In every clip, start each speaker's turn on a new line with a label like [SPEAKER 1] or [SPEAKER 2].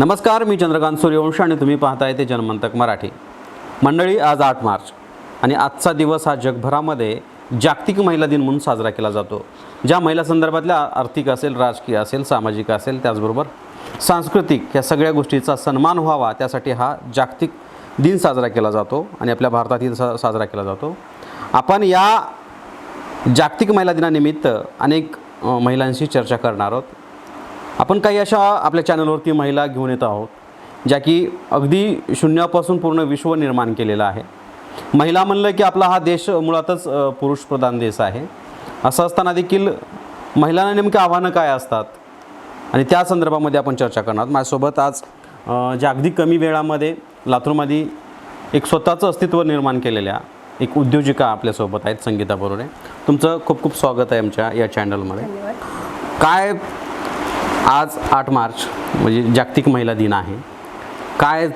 [SPEAKER 1] नमस्कार, मी चंद्रकांत सूर्यवंशी आणि तुम्ही पाहताय ते जनमंतक मराठी. मंडळी, आज 8 मार्च आणि आजचा दिवस हा जगभरामध्ये जागतिक महिला दिन म्हणून साजरा केला जातो. ज्या महिला संदर्भातल्या आर्थिक असेल, राजकीय असेल, सामाजिक असेल, त्याचबरोबर सांस्कृतिक या सगळ्या गोष्टीचा सन्मान व्हावा त्यासाठी हा जागतिक दिन साजरा केला जातो आणि आपल्या भारतातील साजरा केला जातो. आपण या जागतिक महिला दिनानिमित्त अनेक महिलांशी चर्चा करणार आहोत. आपण काही अशा आपल्या चॅनलवरती महिला घेऊन येत आहोत ज्या की अगदी शून्यापासून पूर्ण विश्व निर्माण केलेलं आहे. महिला म्हणलं की आपला हा देश मुळातच पुरुषप्रधान देश आहे. असं असताना देखील महिलांना नेमकी आव्हानं काय असतात आणि त्या संदर्भामध्ये आपण चर्चा करणार. माझ्यासोबत आज ज्या अगदी कमी वेळामध्ये लातूरमध्ये एक स्वतःचं अस्तित्व निर्माण केलेल्या एक उद्योजिका आपल्यासोबत आहेत, संगीता बरोडे. तुमचं खूप खूप स्वागत आहे आमच्या या चॅनलमध्ये. काय आज 8 मार्च म्हणजे जागतिक महिला दिन आहे, काय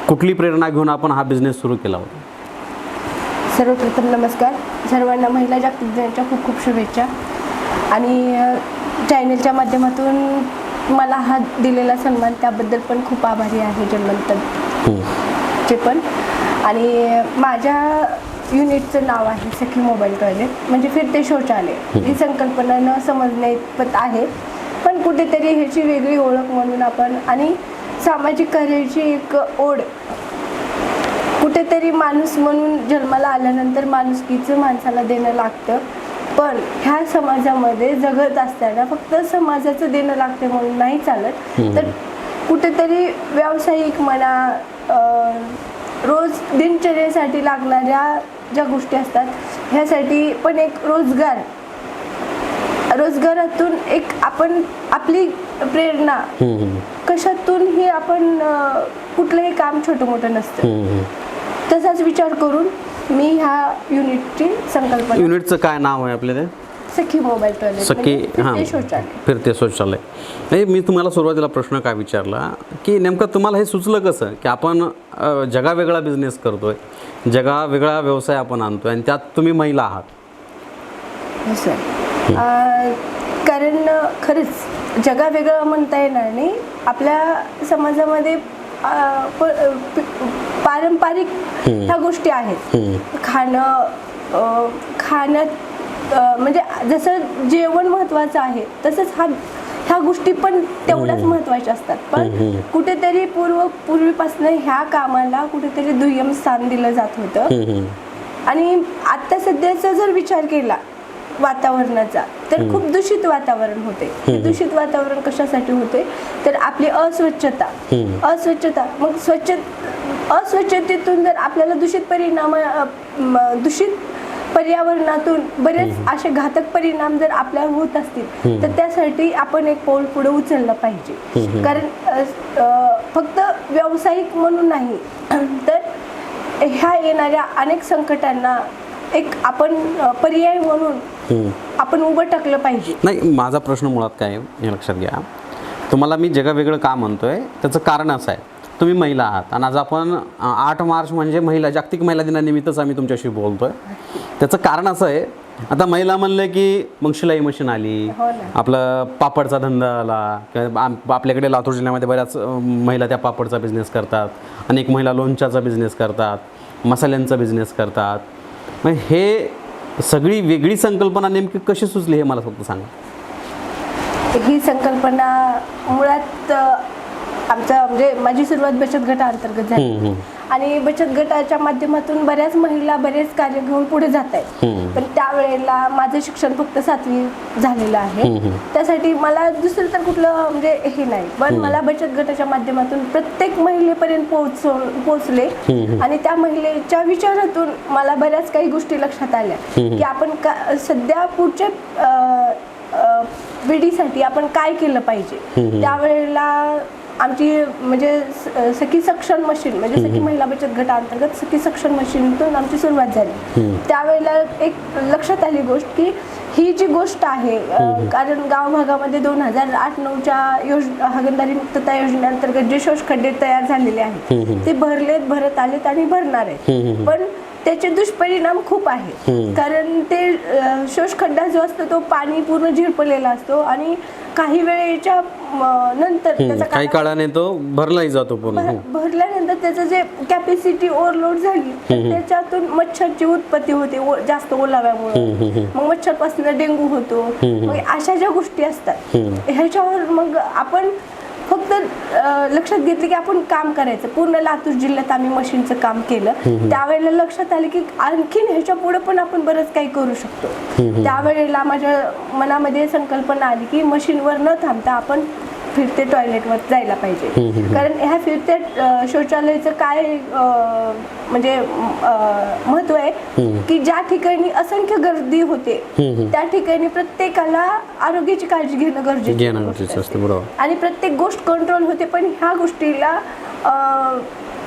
[SPEAKER 1] कुठली प्रेरणा घेऊन आपण हा बिझनेस सुरू केला होता?
[SPEAKER 2] सर्वप्रथम नमस्कार सर्वांना. महिला जागतिक दिनाच्या खूप खूप शुभेच्छा. आणि चॅनलच्या माध्यमातून मला हा दिलेला सन्मान त्याबद्दल पण खूप आभारी आहे जनमंतचे पण. आणि माझ्या युनिटचं नाव आहे सखी मोबाईल टॉयलेट, म्हणजे फिरते शौचालय. ही संकल्पना न समजण्याइतपत आहे, पण कुठेतरी ह्याची वेगळी ओळख म्हणून आपण आणि सामाजिक कार्याची एक ओढ. कुठेतरी माणूस म्हणून जन्माला आल्यानंतर माणुसकीचं माणसाला देणं लागतं, पण ह्या समाजामध्ये जगत असताना फक्त समाजाचं देणं लागतं म्हणून नाही चालत. तर कुठेतरी व्यावसायिक म्हणा, रोज दिनचर्येसाठी लागणाऱ्या ज्या गोष्टी असतात ह्यासाठी पण एक रोजगारातून एक आपण आपली प्रेरणा कशातून ही आपण कुठलंही काम छोटं मोठं नसतं. तसाच विचार करून मी ह्या युनिटची संकल्पना.
[SPEAKER 1] युनिटचं काय नाव आहे आपल्या? ते
[SPEAKER 2] सखी मोबाईल टॉयलेट,
[SPEAKER 1] सखी. हां, फिरते शौचालय. नाही, मी तुम्हाला सुरुवातीला प्रश्न काय विचारला की नेमकं तुम्हाला हे सुचलं कसं की आपण जगावेगळा बिझनेस करतोय, जगावेगळा व्यवसाय आपण आणतोय आणि त्यात तुम्ही महिला आहात?
[SPEAKER 2] हो सर. कारण खरंच जगावेगळं म्हणता येणार नाही. आपल्या समाजामध्ये पारंपरिक ह्या गोष्टी आहेत. खाण्यात म्हणजे जसं जेवण महत्त्वाचं आहे तसंच ह्या गोष्टी पण तेवढ्याच महत्त्वाच्या असतात. पण कुठेतरी पूर्वीपासून ह्या कामाला कुठेतरी दुय्यम स्थान दिलं जात होतं. आणि आता सध्याचा जर विचार केला वातावरणाचा तर खूप दूषित वातावरण होते. दूषित वातावरण कशासाठी होते तर आपली अस्वच्छता. मग अस्वच्छतेतून जर आपल्याला दूषित पर्यावरणातून बरेच असे घातक परिणाम जर आपल्यावर होत असतील तर त्यासाठी आपण एक पाऊल पुढे उचललं पाहिजे. कारण फक्त व्यावसायिक म्हणून नाही तर ह्या येणाऱ्या अनेक संकटांना एक आपण पर्याय म्हणून आपण उभं टाकलं पाहिजे.
[SPEAKER 1] नाही, माझा प्रश्न मुळात काय आहे हे लक्षात घ्या. तुम्हाला मी जगावेगळं का म्हणतोय त्याचं कारण असं आहे, तुम्ही महिला आहात आणि आज आपण 8 मार्च म्हणजे जागतिक महिला दिनानिमित्तच आम्ही तुमच्याशी बोलतोय. त्याचं कारण असं आहे, आता महिला म्हणलं की मग शिलाई मशीन आली, आपलं पापडचा धंदा आला, किंवा आपल्याकडे लातूर जिल्ह्यामध्ये बऱ्याच महिला त्या पापडचा बिझनेस करतात, अनेक महिला लोणच्याचा बिझनेस करतात, मसाल्यांचा बिझनेस करतात. मग हे सगळी वेगळी संकल्पना नेमकी कशी सुचली हे मला फक्त सांगा.
[SPEAKER 2] ही संकल्पना मुळात आमचा म्हणजे माझी सुरुवात बचत गटाअंतर्गत झाली आणि बचत गटाच्या माध्यमातून बऱ्याच महिला बरेच कार्य घेऊन पुढे जात आहेत. पण त्यावेळेला माझं शिक्षण फक्त 7वी झालेलं आहे. त्यासाठी मला दुसरं तर कुठलं म्हणजे हे नाही, पण मला बचत गटाच्या माध्यमातून प्रत्येक महिलेपर्यंत पोहोचले आणि त्या महिलेच्या विचारातून मला बऱ्याच काही गोष्टी लक्षात आल्या की आपण सध्या पुढच्या पिढीसाठी आपण काय केलं पाहिजे. त्यावेळेला आमची म्हणजे सखी सक्षम मशीन म्हणजे सखी महिला बचत गटाअंतर्गत सखी सक्षम मशीनतून आमची सुरुवात झाली. त्यावेळेला एक लक्षात आली गोष्ट की ही जी गोष्ट आहे, कारण गावभागामध्ये 2008-9च्या हागणदारी मुक्तता योजनेअंतर्गत जे शोषखड्डे तयार झालेले आहेत ते भरत आलेत आणि भरणार आहेत. पण त्याचे दुष्परिणाम खूप आहेत. कारण ते शोषखड्डा जो असतो तो पाणी पूर्ण झिरपलेला असतो आणि काही वेळेच्या नंतर त्याचा
[SPEAKER 1] काही काळाने तो भरलाही जातो पूर्ण.
[SPEAKER 2] भरल्यानंतर त्याचं जे कॅपॅसिटी ओव्हरलोड झाली तर त्याच्यातून मच्छरची उत्पत्ती होते जास्त ओलाव्यामुळे. मग मच्छरपासून डेंगू होतो. मग अशा ज्या गोष्टी असतात ह्याच्यावर मग आपण फक्त लक्षात घेतलं की आपण काम करायचं. पूर्ण लातूर जिल्ह्यात आम्ही मशीनचं काम केलं. त्यावेळेला लक्षात आलं की आणखीन ह्याच्या पुढे पण आपण बरंच काही करू शकतो. त्यावेळेला माझ्या मनामध्ये संकल्पना आली की मशीनवर न थांबता आपण फिरते टॉयलेटवर जायला पाहिजे. कारण ह्या फिरत्या शौचालयाचं काय म्हणजे महत्व आहे की ज्या ठिकाणी असंख्य गर्दी होते त्या ठिकाणी प्रत्येकाला आरोग्याची काळजी घेणं गरजेचं असतं आणि प्रत्येक गोष्ट कंट्रोल होते. पण ह्या गोष्टीला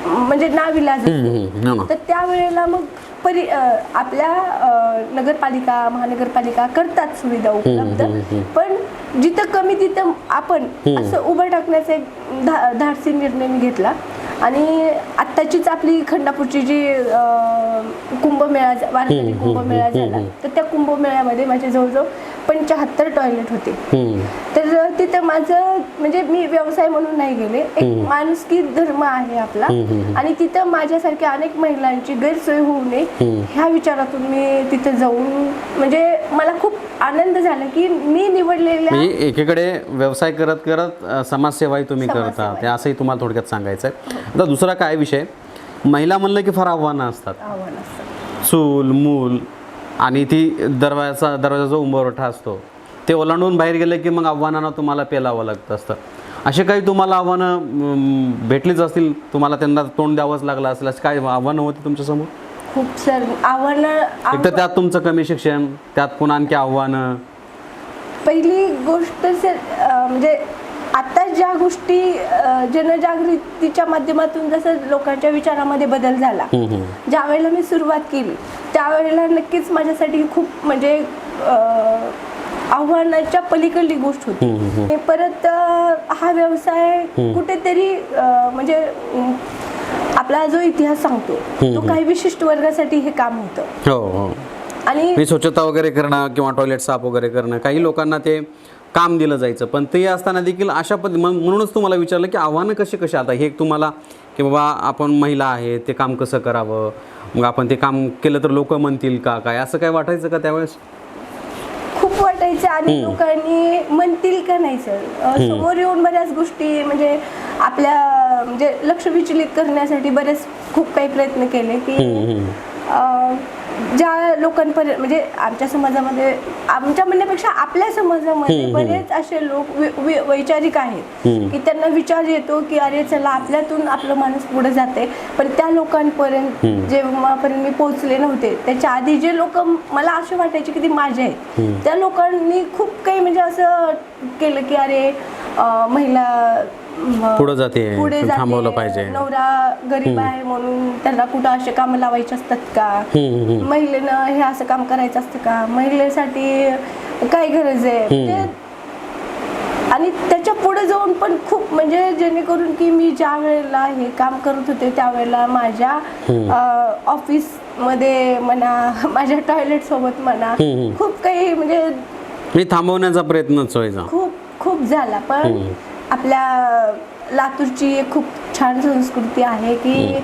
[SPEAKER 2] म्हणजे नाविलाज तर त्यावेळेला मग आपल्या नगरपालिका महानगरपालिका करतात सुविधा उपलब्ध. पण जिथं कमी तिथं आपण असं उभं टाकण्याचा एक धाडसी निर्णय मी घेतला. आणि आत्ताचीच आपली खंडापूरची जी कुंभमेळा वारकरी कुंभमेळा झाला तर त्या कुंभमेळ्यामध्ये माझे जवळजवळ 75 टॉयलेट होते. तर तिथं माझं म्हणजे मी व्यवसाय म्हणून नाही गेले, एक माणुसकी धर्म आहे आपला आणि तिथं माझ्यासारख्या अनेक महिलांची गैरसोय होऊ नये ह्या विचारातून मी तिथं जाऊन म्हणजे मला खूप आनंद झाला की मी निवडलेल्या
[SPEAKER 1] एकीकडे व्यवसाय करत करत समाजसेवाही तुम्ही करता ते असंही तुम्हाला थोडक्यात सांगायचं आहे. आता दुसरा काय विषय, महिला म्हणलं की फार आव्हानं असतात. चूल मूल आणि ती दरवाजा जो उंबरठा असतो ते ओलांडून बाहेर गेले की मग आव्हानांना तुम्हाला पेलावं लागतं असतं. असे काही तुम्हाला आव्हानं भेटलीच असतील, तुम्हाला त्यांना तोंड द्यावंच लागलं असेल, असं काय आव्हानं होती तुमच्यासमोर?
[SPEAKER 2] खूप सर आव्हानं.
[SPEAKER 1] एक तर त्यात तुमचं कमी शिक्षण, त्यात पुन्हा आणखी आव्हानं.
[SPEAKER 2] पहिली गोष्ट सर म्हणजे आता ज्या गोष्टी जनजागृतीच्या माध्यमातून जसं लोकांच्या विचारामध्ये बदल झाला, ज्या वेळेला मी सुरुवात केली त्यावेळेला नक्कीच माझ्यासाठी खूप म्हणजे आव्हानाच्या पलीकडली गोष्ट होती. परत हा व्यवसाय कुठेतरी म्हणजे आपला जो इतिहास सांगतो तो काही विशिष्ट वर्गासाठी हे काम होतं.
[SPEAKER 1] हो.
[SPEAKER 2] आणि
[SPEAKER 1] स्वच्छता वगैरे करणं किंवा टॉयलेट साफ वगैरे करणं काही लोकांना ते काम दिलं जायचं. पण ते असताना देखील अशा म्हणूनच तुम्हाला विचारलं की आव्हानं कसे आता हे तुम्हाला की बाबा आपण महिला आहे ते काम कसं करावं, मग आपण ते काम केलं तर लोक म्हणतील का काय, असं काय वाटायचं का त्यावेळेस?
[SPEAKER 2] खूप वाटायचं. आणि लोकांनी म्हणतील का नाही सर, समोर येऊन बऱ्याच गोष्टी म्हणजे आपल्या म्हणजे लक्ष विचलित करण्यासाठी खूप काही प्रयत्न केले की ज्या लोकांपर्यंत म्हणजे आमच्या समाजामध्ये, आमच्या म्हणण्यापेक्षा आपल्या समाजामध्ये बरेच असे लोक वैचारिक आहेत की त्यांना विचार येतो की अरे चला आपल्यातून आपलं माणूस पुढे जाते. पण त्या लोकांपर्यंत जेव्हापर्यंत मी पोहोचले नव्हते त्याच्या आधी जे लोक मला असे वाटायचे की ती माझे आहेत, त्या लोकांनी खूप काही म्हणजे असं केलं की अरे महिला
[SPEAKER 1] पुढे जाते, थांबवलं पाहिजे,
[SPEAKER 2] नवरा गरीब आहे म्हणून त्यांना कुठं असे काम लावायचे असतात का, महिलेनं हे असं काम करायचं असतं का, महिलेसाठी काय गरज आहे. आणि त्याच्या पुढे जाऊन पण खूप म्हणजे जेणेकरून की मी ज्या वेळेला हे काम करत होते त्यावेळेला माझ्या ऑफिस मध्ये म्हणा, माझ्या टॉयलेट सोबत म्हणा, खूप काही म्हणजे
[SPEAKER 1] थांबवण्याचा प्रयत्नच व्हायचा,
[SPEAKER 2] खूप झाला. पण आपल्या लातूरची एक खूप छान संस्कृती आहे की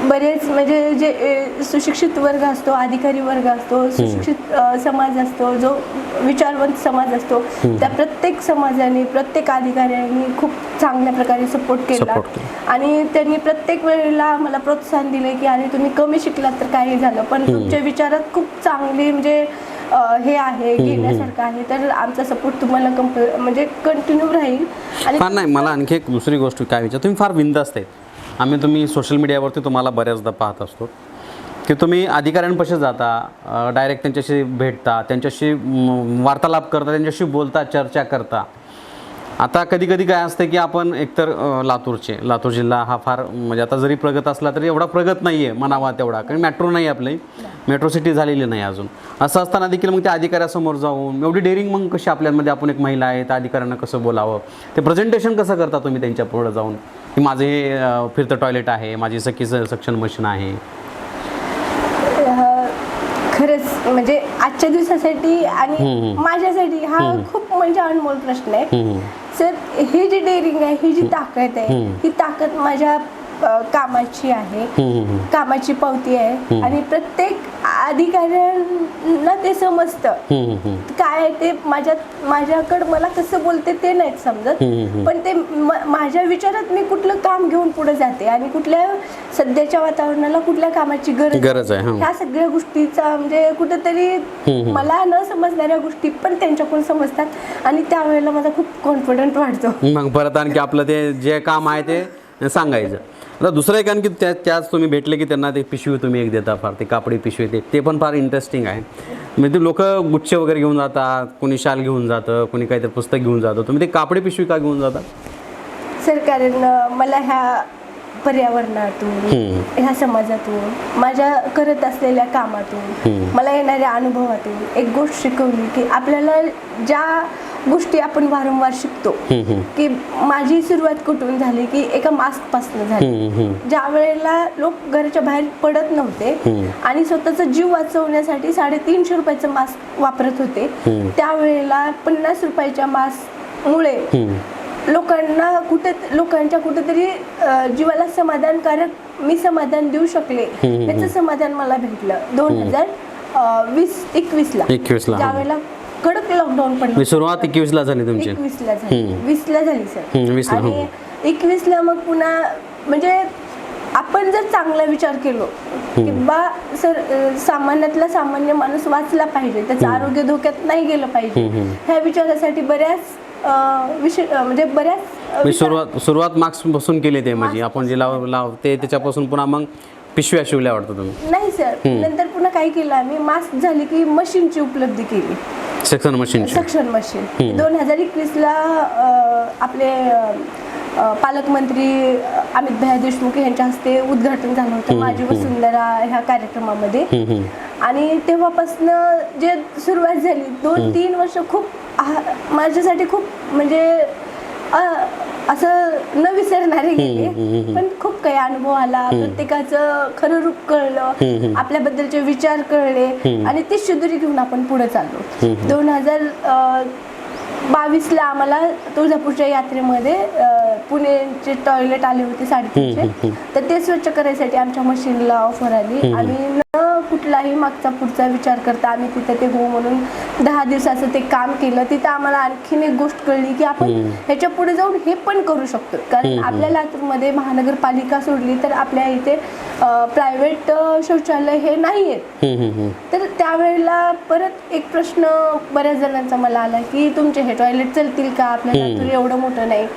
[SPEAKER 2] बरेच म्हणजे जे सुशिक्षित वर्ग असतो, अधिकारी वर्ग असतो, सुशिक्षित समाज असतो, जो विचारवंत समाज असतो, त्या प्रत्येक समाजाने प्रत्येक अधिकाऱ्यांनी खूप चांगल्या प्रकारे सपोर्ट केला. आणि त्यांनी प्रत्येक वेळेला मला प्रोत्साहन दिले की अरे तुम्ही कमी शिकलात तर काही झालं पण तुमच्या विचारात खूप चांगले म्हणजे हे आहे, घेण्यासारखं आहे, तर आमचा सपोर्ट तुम्हाला म्हणजे कंटिन्यू राहील. आणि
[SPEAKER 1] नाही, मला आणखी एक दुसरी गोष्ट काय विचार, तुम्ही फार बिनधास्त आहेत. तुम्ही सोशल मीडियावरती तुम्हाला बऱ्याचदा पाहत असतो की तुम्ही अधिकाऱ्यांपाशी जाता, डायरेक्ट त्यांच्याशी भेटता, त्यांच्याशी वार्तालाप करता, त्यांच्याशी बोलता, चर्चा करता. आता कधी कधी काय असतं की आपण एकतर लातूर जिल्हा हा फार म्हणजे आता जरी प्रगत असला तरी एवढा प्रगत नाही आहे म्हणावा तेवढा, कारण मेट्रो नाही, आपली मेट्रो सिटी झालेली नाही अजून. असं असताना देखील मग त्या अधिकाऱ्यासमोर जाऊन एवढी डेअरिंग मग कशी आपल्यामध्ये, आपण एक महिला आहे त्या अधिकाऱ्यांना कसं बोलावं, ते प्रेझेंटेशन कसं करता तुम्ही त्यांच्या पुढं जाऊन की माझे हे फिरतं टॉयलेट आहे, माझी सखी सक्शन मशीन आहे?
[SPEAKER 2] खरंच म्हणजे आजच्या दिवसासाठी आणि माझ्यासाठी हा खूप म्हणजे अनमोल प्रश्न आहे सर. ही जी डेअरिंग आहे, ही जी ताकद आहे, ही ताकद माझ्या कामाची आहे, कामाची पावती आहे आणि प्रत्येक अधिकाऱ्यांना ते समजतं काय आहे ते. माझ्याकडं मला कसं बोलते ते नाही समजत, पण ते माझ्या विचारात मी कुठलं काम घेऊन पुढे जाते आणि कुठल्या सध्याच्या वातावरणाला कुठल्या कामाची गरज आहे, ह्या सगळ्या गोष्टीचा म्हणजे कुठेतरी मला न समजणाऱ्या गोष्टी पण त्यांच्याकडून समजतात आणि त्यावेळेला माझा खूप कॉन्फिडंट वाढतो.
[SPEAKER 1] मग परत आणखी आपलं ते जे काम आहे ते सांगायचं. आता दुसरं एक आणखी त्याच तुम्ही भेटले की त्यांना ते पिशवी तुम्ही एक देता, फार ते कापडी पिशवी ते पण फार इंटरेस्टिंग आहे. म्हणजे लोक गुच्छ वगैरे घेऊन जातात, कोणी शाल घेऊन जातं, कोणी काहीतरी पुस्तक घेऊन जातं, तुम्ही ते कापडी पिशवी का घेऊन जाता?
[SPEAKER 2] सर कारण मला ह्या पर्यावरणातून, ह्या समाजातून, माझ्या करत असलेल्या कामातून, मला येणाऱ्या अनुभवातून एक गोष्ट शिकवली की आपल्याला ज्या गोष्टी आपण वारंवार शिकतो की माझी सुरुवात कुठून झाली की एका मास्क पासून झाली. ज्या वेळेला लोक घराच्या बाहेर पडत नव्हते आणि स्वतःचा जीव वाचवण्यासाठी 350 रुपयाचं मास्क वापरत होते, त्यावेळेला 50 रुपयाच्या मास्कमुळे लोकांच्या कुठेतरी जीवाला समाधानकारक मी समाधान देऊ शकले. त्याचं समाधान मला भेटलं 2021 ला, ज्यावेळेला कडक लॉकडाऊन पडलं.
[SPEAKER 1] सुरुवात 21 ला झाली तुमची?
[SPEAKER 2] 20 ला झाली सर. आणि 21 ला मग पुन्हा म्हणजे आपण जर चांगला विचार केलो की बा सर सामान्यातला सामान्य माणूस वाचला पाहिजे, त्याचं आरोग्य धोक्यात नाही गेलं पाहिजे, ह्या विचारासाठी बऱ्याच म्हणजे बऱ्याच
[SPEAKER 1] सुरुवात मास्क पासून केली ते, म्हणजे आपण जे लावते त्याच्यापासून पुन्हा मग पिशव्या शिवल्या वाटतं तुम्ही?
[SPEAKER 2] नाही सर, नंतर पुन्हा काय केलं आम्ही, मास्क झाली की मशीनची उपलब्धी केली, सक्शन मशीन. 2021 ला आपले पालकमंत्री अमित भैया देशमुख यांच्या हस्ते उद्घाटन झालं होतं माझी वसुंधरा ह्या कार्यक्रमामध्ये. आणि तेव्हापासून जे सुरुवात झाली 2-3 वर्ष खूप माझ्यासाठी खूप म्हणजे असं न विसरणारे गेले, पण खूप काही अनुभव आला, प्रत्येकाचं खरं रूप कळलं, आपल्याबद्दलचे विचार कळले आणि ती शिदोरी घेऊन आपण पुढे चाललो. 2022 ला आम्हाला तुळजापूरच्या यात्रेमध्ये पुणेचे टॉयलेट आले होते 350, तर ते स्वच्छ करायसाठी आमच्या मशीनला ऑफर आली. आम्ही न कुठलाही मागचा पुढचा विचार करता आम्ही तिथं ते हो म्हणून 10 दिवसाचं ते काम केलं. तिथं आम्हाला आणखीन एक गोष्ट कळली की आपण ह्याच्या पुढे जाऊन हे पण करू शकतो, कारण आपल्या लातूरमध्ये महानगरपालिका सोडली तर आपल्या इथे प्रायव्हेट शौचालय हे नाही आहेत. तर त्यावेळेला परत एक प्रश्न बऱ्याच जणांचा मला आला की तुमचे हे टॉयलेट चालतील का, आपल्या लातूर एवढं मोठं नाही.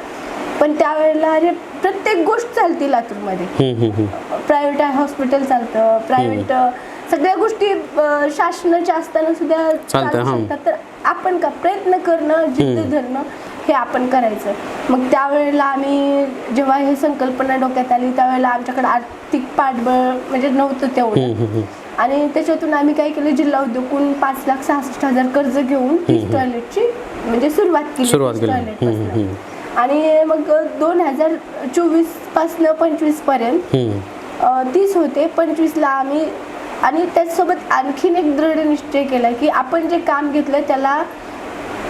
[SPEAKER 2] पण त्यावेळेला अरे प्रत्येक गोष्ट चालते लातूरमध्ये, प्रायव्हेट हॉस्पिटल चालतं, प्रायव्हेट सगळ्या गोष्टी शासनाच्या असताना सुद्धा चालू शकतात. तर आपण का प्रयत्न करणं, जिद्द धरणं हे आपण करायचं. मग त्यावेळेला आम्ही जेव्हा हे संकल्पना डोक्यात आली त्यावेळेला आमच्याकडे आर्थिक पाठबळ म्हणजे नव्हतं तेवढं, आणि त्याच्यातून आम्ही काय केलं, जिल्हा उद्योगून 5,66,000 कर्ज घेऊन 30 टॉयलेटची म्हणजे सुरुवात केली टॉयलेटपासून. आणि मग 2024 पासून 25 पर्यंत 30 होते, 25 ला आम्ही आणि त्याचसोबत आणखीन एक दृढ निश्चय केला की आपण जे काम घेतलं त्याला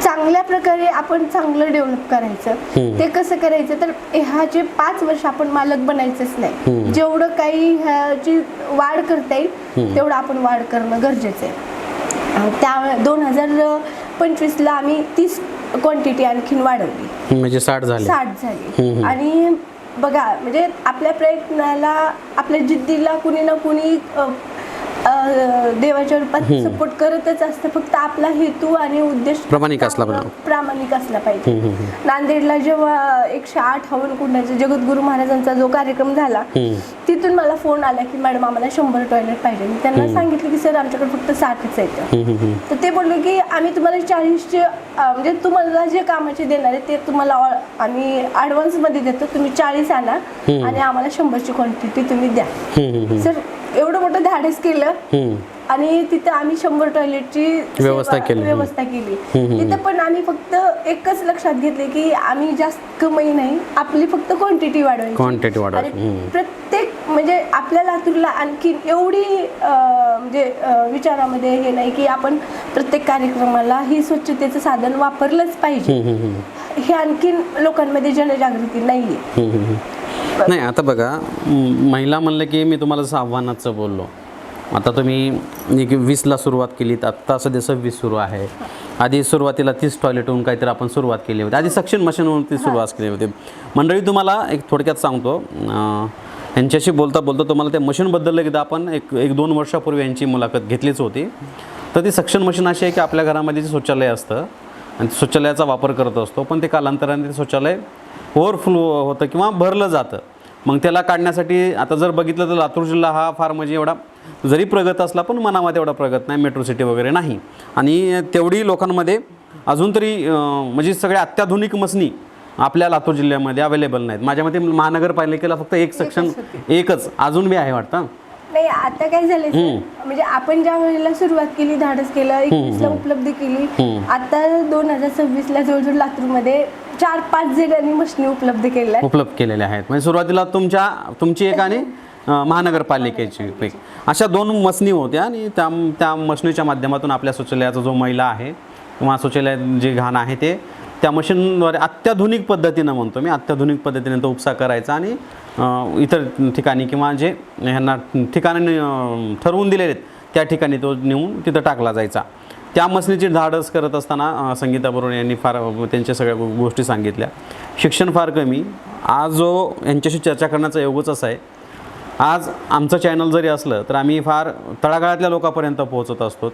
[SPEAKER 2] चांगल्या प्रकारे आपण चांगलं डेव्हलप करायचं. ते कसं करायचं तर ह्याचे 5 वर्ष आपण मालक बनायचंच नाही, जेवढं काही ह्याची वाढ करता येईल तेवढं आपण वाढ करणं गरजेचं आहे. त्या 2025 ला आम्ही 30 क्वांटिटी आणखीन वाढवली, म्हणजे 60 झाली. आणि बघा म्हणजे आपल्या प्रयत्नाला, आपल्या जिद्दीला कुणी ना कुणी देवाच्या रूपात सपोर्ट करतच असतं, फक्त आपला हेतू आणि उद्देश प्रामाणिक असला पाहिजे. नांदेडला जेव्हा 108 हवन कुंडाचा जगद्गुरू महाराजांचा जो कार्यक्रम झाला तिथून मला फोन आला की मॅडम आम्हाला 100 टॉयलेट पाहिजे. मी त्यांना सांगितलं की सर आमच्याकडे फक्त 60च आहेत. तर ते बोलले की आम्ही तुम्हाला 40चे म्हणजे तुम्हाला जे कामाचे देणार आहे ते तुम्हाला आम्ही ऍडव्हान्स मध्ये देतो, तुम्ही 40 आणा आणि आम्हाला 100ची क्वांटिटी तुम्ही द्या. सर एवढं मोठं धाडस केलं आणि तिथं आम्ही 100 टॉयलेटची व्यवस्था केली. तिथं पण आम्ही फक्त एकच लक्षात घेतले की आम्ही जास्त कमाई नाही, आपली फक्त क्वांटिटी वाढवायची. प्रत्येक म्हणजे आपल्या लातूरला आणखी एवढी म्हणजे विचारामध्ये हे नाही की आपण प्रत्येक कार्यक्रमाला ही स्वच्छतेचं साधन वापरलंच पाहिजे. हे आणखीन लोकांमध्ये जनजागृती नाहीये.
[SPEAKER 1] नाही आता बघा, महिला म्हणलं की मी तुम्हाला जसं आव्हानाचं बोललो, आता तुम्ही 20ला सुरुवात केली, आत्ता सध्या 26 सुरू आहे. आधी सुरुवातीला 30 टॉयलेटहून काहीतरी आपण सुरुवात केली होती. आधी सक्शन मशीनवरून ती सुरुवात केली होती. मंडळी तुम्हाला एक थोडक्यात सांगतो, यांच्याशी बोलता बोलता तुम्हाला त्या मशीनबद्दल एकदा आपण एक 2 वर्षापूर्वी यांची मुलाखत घेतलीच होती. तर ती सक्शन मशीन अशी आहे की आपल्या घरामध्ये जे शौचालय असतं आणि शौचालयाचा वापर करत असतो, पण ते कालांतराने ते शौचालय ओव्हरफ्लो होतं किंवा भरलं जातं. मग त्याला काढण्यासाठी आता जर बघितलं तर लातूर जिल्हा हा फार म्हणजे एवढा जरी प्रगत असला पण मनामध्ये एवढा प्रगत नाही, मेट्रो सिटी वगैरे नाही. आणि तेवढी लोकांमध्ये अजून तरी म्हणजे सगळ्या अत्याधुनिक मसनी आपल्या लातूर जिल्ह्यामध्ये अवेलेबल नाहीत. माझ्या मते महानगरपालिकेला फक्त एक सेक्शन एकच अजून बी आहे वाटतं.
[SPEAKER 2] नाही आता काय झालंय म्हणजे आपण ज्या वेळेला सुरुवात केली, धाडस केलं, 21ला उपलब्ध केली, आता 2026ला जवळजवळ लातूरमध्ये 4-5 जणांनी मशीनी उपलब्ध केलेल्या
[SPEAKER 1] आहेत. म्हणजे सुरुवातीला तुमची एक आणि महानगरपालिकेची एक अशा 2 मसनी होत्या आणि त्या मशनीच्या माध्यमातून आपल्या शौचालयाचा जो मैला आहे किंवा शौचालयात जे घाण आहे ते त्या मशीनद्वारे अत्याधुनिक पद्धतीनं म्हणतो मी, अत्याधुनिक पद्धतीने तो उपसा करायचा आणि इतर ठिकाणी किंवा जे ह्यांना ठिकाणी ठरवून दिलेले आहेत त्या ठिकाणी तो नेऊन तिथं टाकला जायचा. त्या मसनीची धाडस करत असताना संगीता बरोबर यांनी फार त्यांच्या सगळ्या गोष्टी सांगितल्या. शिक्षण फार कमी. आज जो यांच्याशी चर्चा करण्याचा योगच असा आहे, आज आमचं चॅनल जरी असलं तर आम्ही फार तळागाळातल्या लोकांपर्यंत पोहोचत असतो.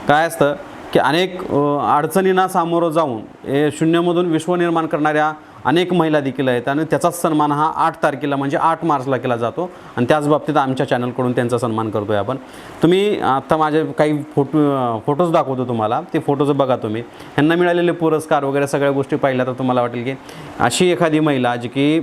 [SPEAKER 1] काय असतं की अनेक अडचणींना सामोरं जाऊन शून्यमधून विश्व निर्माण करणाऱ्या अनेक महिला देखील आहेत आणि त्याचाच सन्मान हा 8 तारखेला म्हणजे 8 मार्चला केला जातो आणि त्याच बाबतीत आमच्या चॅनलकडून त्यांचा सन्मान करतो आहे आपण. तुम्ही आता माझे काही फोटोज दाखवतो तुम्हाला, ते फोटोज बघा तुम्ही. ह्यांना मिळालेले पुरस्कार वगैरे सगळ्या गोष्टी पाहिल्या तर तुम्हाला वाटेल की अशी एखादी महिला जी की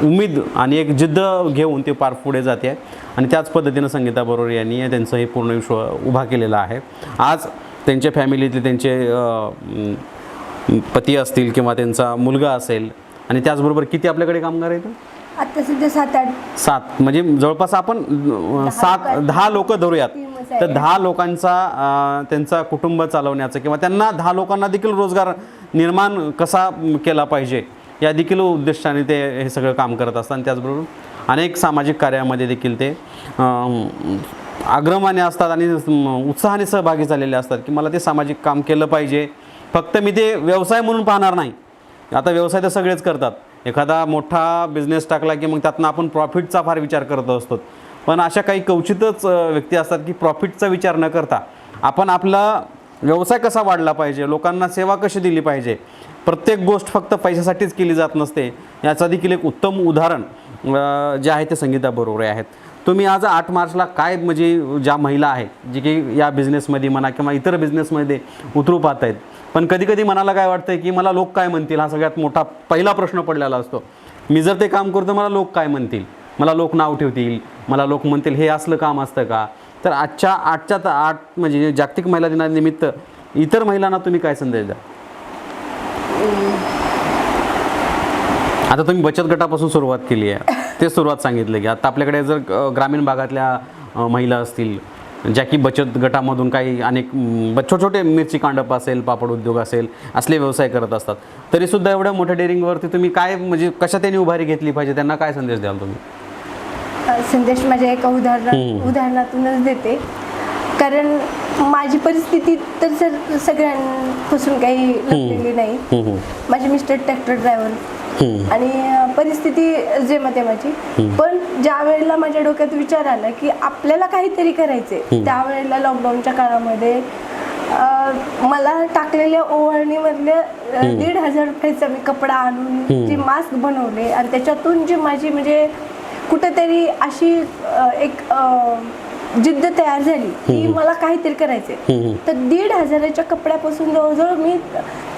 [SPEAKER 1] उमेद आणि एक जिद्द घेऊन ते पार पुढे जाते आहे आणि त्याच पद्धतीनं संगीता बरोबर यांनी त्यांचं हे पूर्ण विश्व उभा केलेलं आहे. आज त्यांच्या फॅमिलीतले त्यांचे पती असतील किंवा त्यांचा मुलगा असेल आणि त्याचबरोबर किती आपल्याकडे कामगार आहेत
[SPEAKER 2] आता सध्या 7
[SPEAKER 1] म्हणजे जवळपास आपण 10 लोक धरूयात. तर 10 लोकांचा त्यांचा कुटुंब चालवण्याचं किंवा त्यांना 10 लोकांना देखील रोजगार निर्माण कसा केला पाहिजे या देखील उद्दिष्टाने ते हे सगळं काम करत असतात. आणि त्याचबरोबर अनेक सामाजिक कार्यामध्ये देखील ते अग्रमाने असतात आणि उत्साहाने सहभागी झालेले असतात की मला ते सामाजिक काम केलं पाहिजे. फक्त मी ते व्यवसाय म्हणून पाहणार नाही. आता व्यवसाय तर सगळेच करतात. एखादा मोठा बिझनेस टाकला की मग त्यातनं आपण प्रॉफिटचा फार विचार करत असतो, पण अशा काही क्वचितच व्यक्ती असतात की प्रॉफिटचा विचार न करता आपण आपला व्यवसाय कसा वाढला पाहिजे, लोकांना सेवा कशी दिली पाहिजे. प्रत्येक गोष्ट फक्त पैशासाठीच केली जात नसते. याचा देखील एक उत्तम उदाहरण जे आहे ते संगीता बरोबर आहेत. तुम्ही आज 8 मार्चला काय म्हणजे ज्या महिला आहेत जी की या बिझनेसमध्ये म्हणा किंवा इतर बिझनेसमध्ये उतरू पाहत आहेत, पण कधीकधी मनाला काय वाटतं की मला लोक काय म्हणतील, हा सगळ्यात मोठा पहिला प्रश्न पडलेला असतो. मी जर ते काम करतो मला लोक काय म्हणतील, मला लोक नाव ठेवतील, मला लोक म्हणतील हे असलं काम असतं का. तर आजच्या 8 म्हणजे जागतिक महिला दिनानिमित्त इतर महिलांना तुम्ही काय संदेश द्या. आता तुम्ही बचत गटापासून सुरुवात केली आहे, ते सुरुवात सांगितलं की आता आपल्याकडे जर ग्रामीण भागातल्या महिला असतील ज्या की बचत गटामधून काही अनेक छोटे छोटे मिरची कांडप असेल, पापड उद्योग असेल, असले व्यवसाय करत असतात, तरीसुद्धा एवढ्या मोठ्या डेअरिंगवरती तुम्ही काय म्हणजे कशा त्यांनी उभारी घेतली पाहिजे, त्यांना काय संदेश द्याल तुम्ही.
[SPEAKER 2] संदेश माझ्या एका उदाहरणातूनच देते. कारण माझी परिस्थिती तर सगळ्यांपासून काही लपलेली नाही. माझे मिस्टर ट्रॅक्टर ड्रायव्हर आणि परिस्थिती जे मध्ये माझी, पण ज्या वेळेला माझ्या डोक्यात विचार आला की आपल्याला काहीतरी करायचे, त्यावेळेला लॉकडाऊनच्या काळामध्ये मला टाकलेल्या ओवाळणीमधल्या 1,500 रुपयाचा मी कपडा आणून जे मास्क बनवले आणि त्याच्यातून जी माझी म्हणजे कुठेतरी अशी एक जिद्द तयार झाली की मला काहीतरी करायचे. तर 1,500च्या कपड्यापासून जवळजवळ मी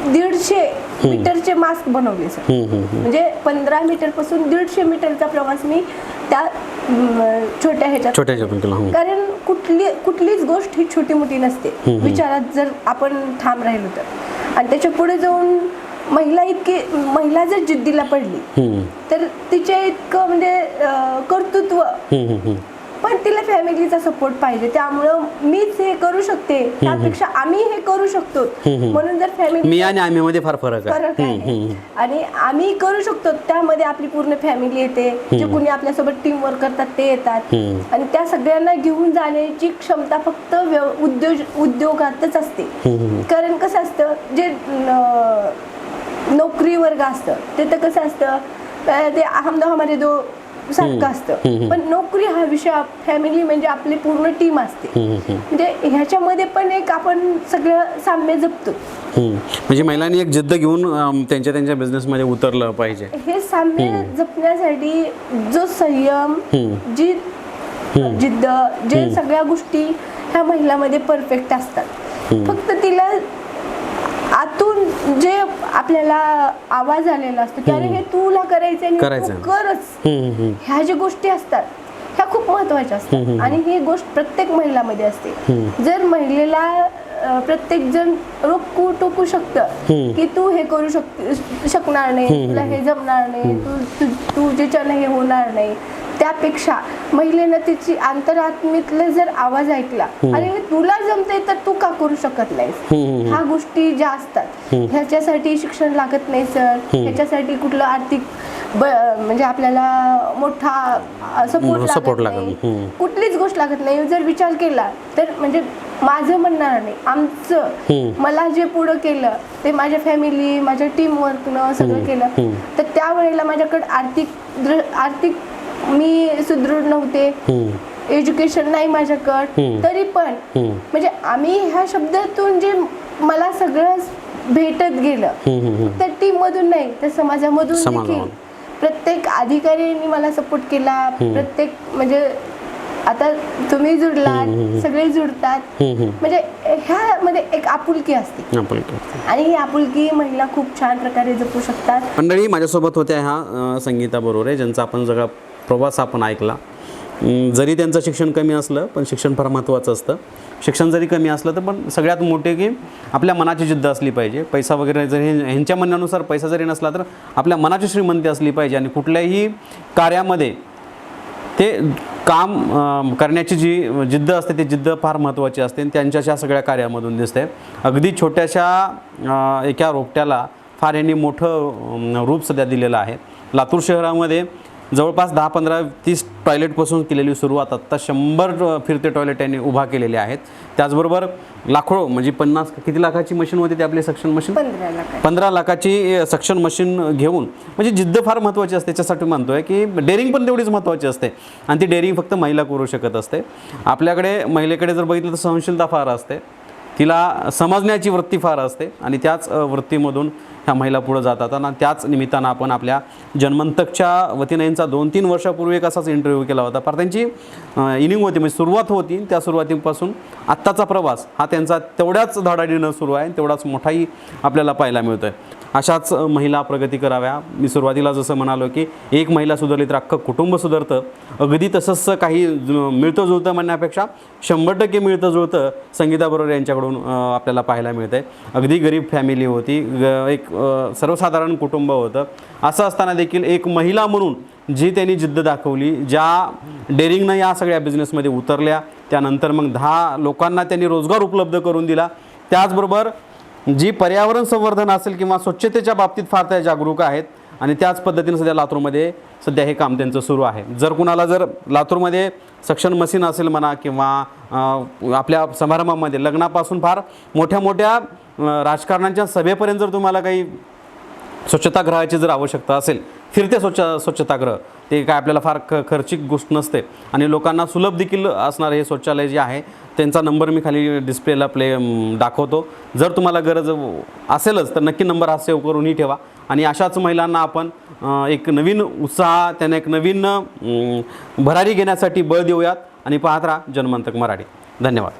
[SPEAKER 2] 150 मीटरचे मास्क बनवले सर. म्हणजे 15 मीटर पासून 150 मीटरचा प्रवास मी त्या छोट्या ह्याच्यात. कारण कुठलीच गोष्ट ही छोटी मोठी नसते विचारात जर आपण ठाम राहिलो तर. आणि त्याच्या पुढे जाऊन महिला जर जिद्दीला पडली तर तिच्या इतकं म्हणजे कर्तृत्व, पण तिला फॅमिलीचा सपोर्ट पाहिजे. त्यामुळं मीच हे करू शकते त्यापेक्षा आम्ही हे करू शकतो, म्हणून जर फॅमिली,
[SPEAKER 1] मी आणि आम्ही मध्ये फार फरक
[SPEAKER 2] आहे आणि आम्ही करू शकतो त्यामध्ये आपली पूर्ण फॅमिली येते, जे कुणी आपल्यासोबत टीम वर्क करतात ते येतात आणि त्या सगळ्यांना घेऊन जाण्याची क्षमता फक्त उद्योगातच असते. कारण कसं असतं, जे नोकरी वर्ग असतं तिथं कसं असतं, ते हम दो हमारे दो सारखं असतं, पण नोकरी हा विषय, फॅमिली म्हणजे आपली पूर्ण टीम असते. म्हणजे ह्याच्यामध्ये पण एक आपण सगळं साम्य जपतो.
[SPEAKER 1] म्हणजे महिलांनी एक जिद्द घेऊन त्यांच्या बिझनेसमध्ये उतरलं पाहिजे.
[SPEAKER 2] हे साम्य जपण्यासाठी जो संयम, जी जिद्द, जे सगळ्या गोष्टी ह्या महिलांमध्ये परफेक्ट असतात. फक्त तिला आतून जे आपल्याला आवाज आलेला असतो की अरे हे तुला करायचं करच, ह्या ज्या गोष्टी असतात ह्या खूप महत्वाच्या असतात आणि ही गोष्ट प्रत्येक महिलामध्ये असते. जर महिलेला प्रत्येक जण रोखू टोकू शकतं की तू हे करू शकणार नाही, तुला हे जमणार नाही, तू ज्याच्यानं हे होणार नाही, त्यापेक्षा महिलेनं तिची अंतरात्म्यातला जर आवाज ऐकला, अरे तुला जमते तर तू का करू शकत नाहीस, ह्या गोष्टी ज्या असतात ह्याच्यासाठी शिक्षण लागत नाही सर, ह्याच्यासाठी कुठलं आर्थिक म्हणजे आपल्याला मोठा सपोर्ट लागत नाही, कुठलीच गोष्ट लागत नाही. जर विचार केला तर म्हणजे माझं म्हणणार नाही, आमचं मला जे पुढं केलं ते माझ्या फॅमिली, माझ्या टीम वर्कनं सगळं केलं, तर त्यावेळेला माझ्याकडे आर्थिक मी सुदृढ नव्हते, एज्युकेशन नाही माझ्याकडं, तरी पण म्हणजे आम्ही ह्या शब्दातून जे मला सगळं भेटत गेलं, तर टीम मधून नाही तर समाजामधून देखील प्रत्येक अधिकाऱ्यांनी मला सपोर्ट केला. प्रत्येक म्हणजे आता तुम्ही जुडलात, सगळे जुडतात, म्हणजे ह्यामध्ये एक आपुलकी असते आणि ही आपुलकी महिला खूप छान प्रकारे जपू शकतात.
[SPEAKER 1] मंडळी, माझ्यासोबत होत्या ह्या संगीता बरोबर, ज्यांचा आपण सगळा प्रवास आपण ऐकला. जरी त्यांचं शिक्षण कमी असलं पण शिक्षण फार महत्त्वाचं असतं. शिक्षण जरी कमी असलं तर पण सगळ्यात मोठे की आपल्या मनाची जिद्द असली पाहिजे. पैसा वगैरे जरी ह्यांच्या म्हणण्यानुसार पैसा जरी नसला तर आपल्या मनाची श्रीमंती असली पाहिजे आणि कुठल्याही कार्यामध्ये ते काम करण्याची जी जिद्द असते ती जिद्द फार महत्त्वाची असते आणि त्यांच्या सगळ्या कार्यामधून दिसते. अगदी छोट्याशा एका रोपट्याला फार यांनी मोठं रूप सध्या दिलेलं आहे. लातूर शहरामध्ये जवळपास 10, 15, 30 टॉयलेटपासून केलेली सुरुवात आत्ता 100 फिरते टॉयलेट त्यांनी उभा केलेले आहेत. त्याचबरोबर लाखो म्हणजे 50 किती लाखाची मशीन होती ती आपली सक्शन मशीन, 15 लाखाची सक्शन मशीन घेऊन, म्हणजे जिद्द फार महत्त्वाची असते. त्याच्यासाठी म्हणतोय की डेअरिंग पण तेवढीच महत्त्वाची असते आणि ती डेअरिंग फक्त महिला करू शकत असते. आपल्याकडे महिलेकडे जर बघितलं तर सहनशीलता फार असते, तिला समजण्याची वृत्ती फार असते आणि त्याच वृत्तीमधून ह्या महिला पुढे जातात. आणि त्याच निमित्तानं आपण आपल्या जन्मंतकच्या वतीनं यांचा 2-3 वर्षापूर्वी एक असाच इंटरव्ह्यू केला होता. फार त्यांची इनिंग होती, म्हणजे सुरुवात होती, त्या सुरुवातीपासून आत्ताचा प्रवास हा त्यांचा तेवढ्याच धडाडीनं सुरू आहे, तेवढाच मोठाही आपल्याला पाहायला मिळतो आहे. अशाच महिला प्रगती कराव्या. मी सुरुवातीला जसं म्हणालो की एक महिला सुधारली तर अख्खं कुटुंब सुधारतं. अगदी तसंच काही मिळतं जुळतं म्हणण्यापेक्षा 100% मिळतं जुळतं संगीता बरोबर यांच्याकडून आपल्याला पाहायला मिळतं आहे. अगदी गरीब फॅमिली होती, एक सर्वसाधारण कुटुंब होतं. असं असताना देखील एक महिला म्हणून जी त्यांनी जिद्द दाखवली, ज्या डेअरिंगनं या सगळ्या बिझनेसमध्ये उतरल्या, त्यानंतर मग 10 लोकांना त्यांनी रोजगार उपलब्ध करून दिला. त्याचबरोबर जी पर्यावरण संवर्धन असेल किंवा स्वच्छतेच्या बाबतीत फार त्या जागरूक आहेत आणि त्याच पद्धतीनं सध्या लातूरमध्ये सध्या हे काम त्यांचं सुरू आहे. जर कुणाला जर लातूरमध्ये सक्शन मशीन असेल म्हणा किंवा आपल्या समारंभामध्ये लग्नापासून फार मोठ्या मोठ्या राजकारणाच्या सभेपर्यंत जर तुम्हाला काही स्वच्छतागृहाची जर आवश्यकता असेल, फिरते स्वच्छतागृह, ते काय आपल्याला फार खर्चिक गोष्ट नसते आणि लोकांना सुलभ देखील असणारे हे शौचालय जे आहे त्यांचा नंबर मी खाली डिस्प्लेला दाखवतो. जर तुम्हाला गरज असेलच तर नक्की नंबर हा सेव्ह करूनही ठेवा आणि अशाच महिलांना आपण एक नवीन उत्साह, त्यांना एक नवीन भरारी घेण्यासाठी बळ देऊयात आणि पाहत राहा जनमंतक मराठी. धन्यवाद.